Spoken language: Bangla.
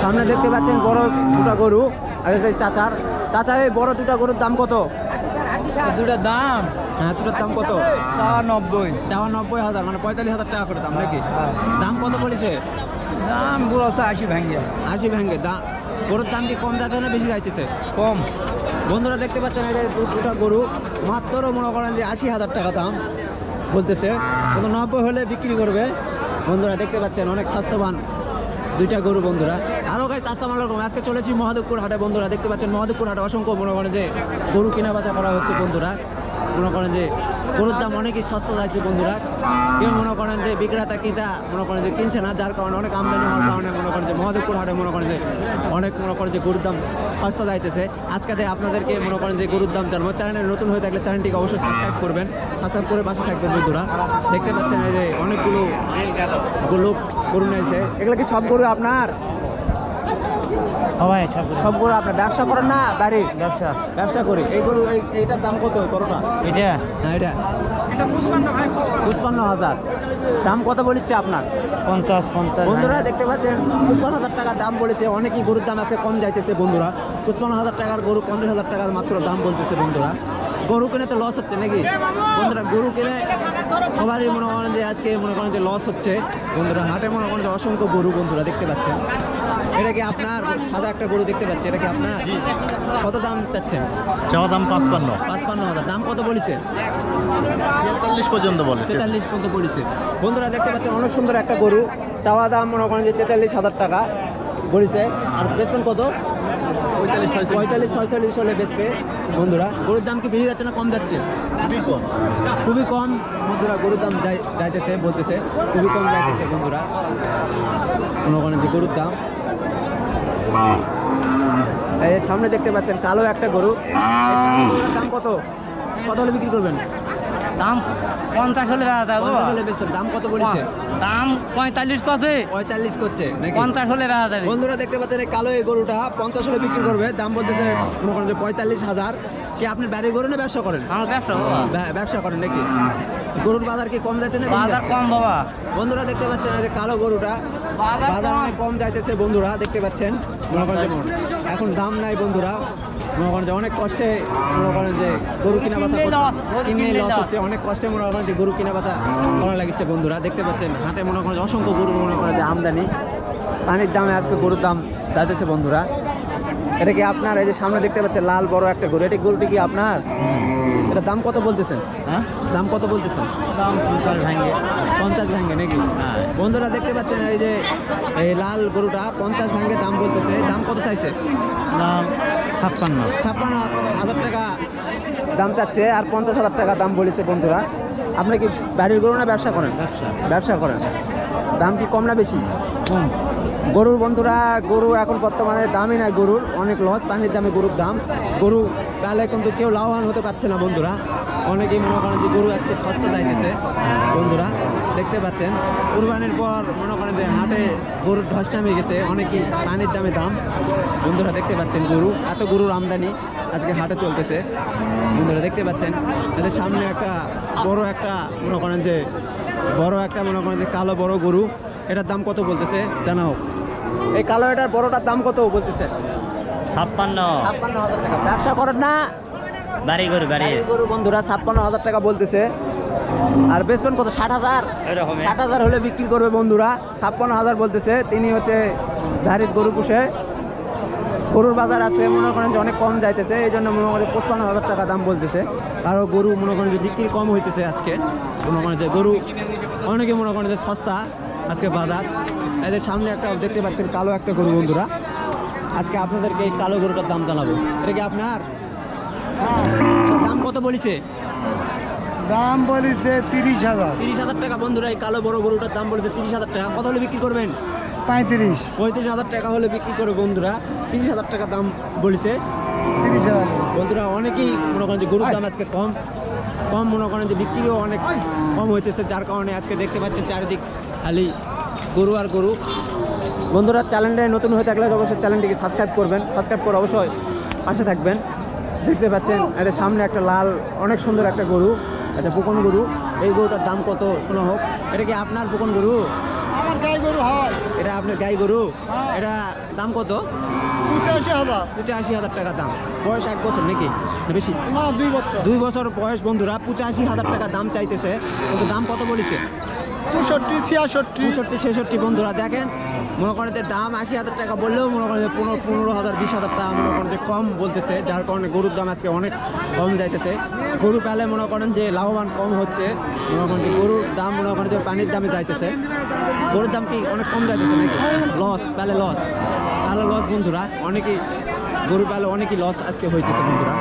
সামনে দেখতে পাচ্ছেন বড় দুটা গরু, আর চাচার চাচা এই বড় দুটা গরুর দাম কত? দুটার দাম হ্যাঁ, দুটার দাম কত? 90,000 মানে 45,000 টাকা করে দাম নাকি? দাম কত বলেছে? দাম পুরো 80 ভাঙ্গে 80 ভেঙে দাম। গরুর দাম কি কম যাচ্ছে না বেশি যাইতেছে? কম। বন্ধুরা দেখতে পাচ্ছেন এই যে দুটা গরু মাত্র মনে করেন যে 80,000 টাকা দাম বলতেছে, কিন্তু 90 হলে বিক্রি করবে। বন্ধুরা দেখতে পাচ্ছেন অনেক স্বাস্থ্যবান দুইটা গরু। বন্ধুরা আরও গাইস আসসালামু আলাইকুম, আজকে চলেছি মহাদেবপুর হাটে। বন্ধুরা দেখতে পাচ্ছেন মহাদেবপুর হাটে অসংখ্য মনে করেন যে গরু কেনা বেচা করা হচ্ছে। বন্ধুরা মনে করেন যে গরুর দাম অনেকই সস্তা যাচ্ছে। বন্ধুরা কেউ মনে করেন যে বিক্রেতা কিটা মনে করেন যে কিনছে না, যার কারণে অনেক আমদানি হওয়ার কারণে মনে করেন যে মহাদেবপুর হাটে মনে করেন যে অনেক মনে করেন যে গরুর দাম সস্তা যাইতেছে। আজকে আপনাদেরকে মনে করেন যে গরুর দাম জানবো। চ্যানেলে নতুন হয়ে থাকলে চ্যানেলটিকে অবশ্যই সাবস্ক্রাইব করবেন, সাবস্ক্রাইব করে পাশে থাকবেন। বন্ধুরা দেখতে পাচ্ছেন এই যে অনেকগুলো গরু নিয়েছে। এগুলো কি সব গরু আপনার? সব গরু আপনার ব্যবসা করেন না বাড়ি? ব্যবসা করি। এই গরু এইটার দাম কত গরুটা? হ্যাঁ এটা 55,000 দাম কত বলেছে আপনার? 50 বন্ধুরা দেখতে পাচ্ছেন 55,000 টাকা দাম বলেছে। অনেকই গরুর দাম আছে কম যাইতেছে। বন্ধুরা 55,000 টাকার গরু 50,000 টাকার মাত্র দাম বলতেছে। বন্ধুরা গরু কিনে তো লস হচ্ছে নাকি? বন্ধুরা গরু কিনে সবারই মনে করেন যে আজকে মনে করেন যে লস হচ্ছে। বন্ধুরা হাটে মনে করেন যে অসংখ্য গরু বন্ধুরা দেখতে পাচ্ছেন। এটা কি আপনার? সাদা একটা গরু দেখতে পাচ্ছি, এটা কি আপনার? কত দাম চাচ্ছেন? চাওয়া দাম 55,000 দাম কত বলেছে? 43 পর্যন্ত বলে। 43 পর্যন্ত বলেছে। বন্ধুরা দেখতে পাচ্ছেন অনেক সুন্দর একটা গরু, চাওয়া দাম মনে করেন যে 43,000 টাকা বলেছে। আর বেচবেন কত? 45-46 হলে বেচবে। বন্ধুরা গরুর দাম কি বেশি যাচ্ছে না কম যাচ্ছে? খুবই কম। বন্ধুরা গরুর দাম যাইতেছে বলতেছে খুবই কম যাইতেছে। বন্ধুরা মনে করেন যে গরুর দাম এই যে সামনে দেখতে পাচ্ছেন কালো একটা গরু, দাম কত হলে বিক্রি করবেন? দাম 50 হলে বেচবেন। দাম কত বলেছে? দাম 45 করছে, 45 করছে নাকি? 50 হলে বেচা যাবে। বন্ধুরা দেখতে পাচ্ছেন এই কালো এই গরুটা 50 হলে বিক্রি করবে। দাম বলতেছে মনে করেন যে 45,000। কি আপনি বাড়ির গরু না ব্যবসা করেন? আমার ব্যবসা ব্যবসা করেন নাকি? গরুর বাজার কি কম যাচ্ছে না? বাজার কম বাবা। বন্ধুরা দেখতে পাচ্ছেন এই যে কালো গরুটা বাজার অনেক কম যাইতেছে। বন্ধুরা দেখতে পাচ্ছেন মনে করেন যে এখন দাম নাই। বন্ধুরা মনে করেন যে অনেক কষ্টে মনে করেন যে গরু কিনা বেচা লস হচ্ছে। অনেক কষ্টে মনে করেন যে গরু কিনা বেচা করা লাগছে। বন্ধুরা দেখতে পাচ্ছেন হাটে মনে করেন অসংখ্য গরু মনে করেন যে আমদানি, পানির দামে আজকে গরুর দাম যাইতেছে। বন্ধুরা এটা কি আপনার? এই যে সামনে দেখতে পাচ্ছেন লাল বড় একটা গরু, এটা গরুটি কি আপনার? এটা দাম কত বলতেছেন? হ্যাঁ, দাম কত বলতেছেন? দাম 50 ভাঙ্গে নাকি? বন্ধুরা দেখতে পাচ্ছেন এই যে এই লাল গরুটা 50 ভাঙ্গে দাম বলতেছে। দাম কত চাইছে? দাম 56,000 টাকা দাম চাচ্ছে, আর 50,000 টাকা দাম বলেছে। বন্ধুরা আপনি কি বাড়ির গরু না ব্যবসা করেন? ব্যবসা করেন। দাম কি কম না বেশি? কম। গরুর বন্ধুরা গরু এখন বর্তমানে দামই নাই, গরুর অনেক লস। পানির দামে গরুর দাম, গরু তাহলে কিন্তু কেউ লাভবান হতে পারছে না। বন্ধুরা অনেকেই মনে করেন যে গরু আজকে সস্তা যাইতেছে। বন্ধুরা দেখতে পাচ্ছেন কুরবানির পর মনে করেন যে হাটে গরুর ধস নামে গেছে, অনেকেই পানির দামে দাম। বন্ধুরা দেখতে পাচ্ছেন এত গরুর আমদানি আজকে হাটে চলতেছে। বন্ধুরা দেখতে পাচ্ছেন এদের সামনে একটা বড় একটা মনে করেন যে মনে করেন যে কালো বড় গরু, এটার দাম কত বলতেছে জানা হোক? এই কালো এটার বড়টার দাম কত বলতেছে? 56,000 টাকা। ব্যবসা করেন না? বাড়ি গরু। বন্ধুরা 56,000 টাকা বলতেছে। আর বেচবেন কত? 60,000? 60,000 হলে বিক্রি করবে। বন্ধুরা 56,000 বলতেছে। তিনি হচ্ছে বাড়ির গরু পুষে। গরুর বাজার আছে মনে করেন যে অনেক কম যাইতেছে, এই জন্য মনে করেন 55,000 টাকা দাম বলতেছে। কারো গরু মনে করেন যে বিক্রি কম হইতেছে আজকে। মনে করেন যে গরু অনেকে মনে করেন যে সস্তা আজকে বাজার। এদের সামনে একটা দেখতে পাচ্ছেন কালো একটা গরু। বন্ধুরা আজকে আপনাদেরকে এই কালো গরুটার দাম জানাবো। এটা কি আপনার? দাম কত বলেছে? দাম বলেছে 30,000। 30,000 টাকা। বন্ধুরা এই কালো বড় গরুটার দাম বলেছে 30,000 টাকা। কত হলে বিক্রি করবেন? 35,000 টাকা হলে বিক্রি করে। বন্ধুরা 30,000 টাকা দাম বলেছে। 30,000। বন্ধুরা অনেকেই মনে করেন যে গরুর দাম আজকে কম মনে করেন যে বিক্রিও অনেক কম হইতেছে, যার কারণে আজকে দেখতে পাচ্ছেন চারিদিক খালি গরু আর গরু। বন্ধুরা চ্যানেলটা নতুন হয়ে থাকলে অবশ্যই চ্যানেলটিকে সাবস্ক্রাইব করবেন, সাবস্ক্রাইব করে অবশ্যই পাশে থাকবেন। দেখতে পাচ্ছেন এদের সামনে একটা লাল অনেক সুন্দর একটা গরু, একটা পুকন গরু। এই গরুটার দাম কত শোনা হোক? এটা কি আপনার পুকন গরু? আমার গাই গরু হয় এটা আপনার গাই গরু হ্যাঁ। এটা দাম কত? 85,000 85,000 টাকা দাম। বয়স 1 বছর নাকি না বেশি? না 2 বছর 2 বছর বয়স বন্ধুরা, 85,000 টাকা দাম চাইতেছে। কিন্তু দাম কত বলেছে? 64 66 65 66 বন্ধুরা দেখেন, মনে করেন যে দাম 80,000 টাকা বললেও মনে করেন যে 15,000 20,000 টাকা মনে করেন যে কম বলতেছে, যার কারণে গরুর দাম আজকে অনেক কম যাইতেছে। গরু পালে মনে করেন যে লাভবান কম হচ্ছে, মনে করেন যে গরুর দাম মনে করেন যে পানির দামে যাইতেছে। গরুর দাম কি অনেক কম যাইতেছে নাকি? লস পালে লস, তাহলে লস বন্ধুরা, অনেকেই গরু পালে অনেকই লস আজকে হইতেছে বন্ধুরা।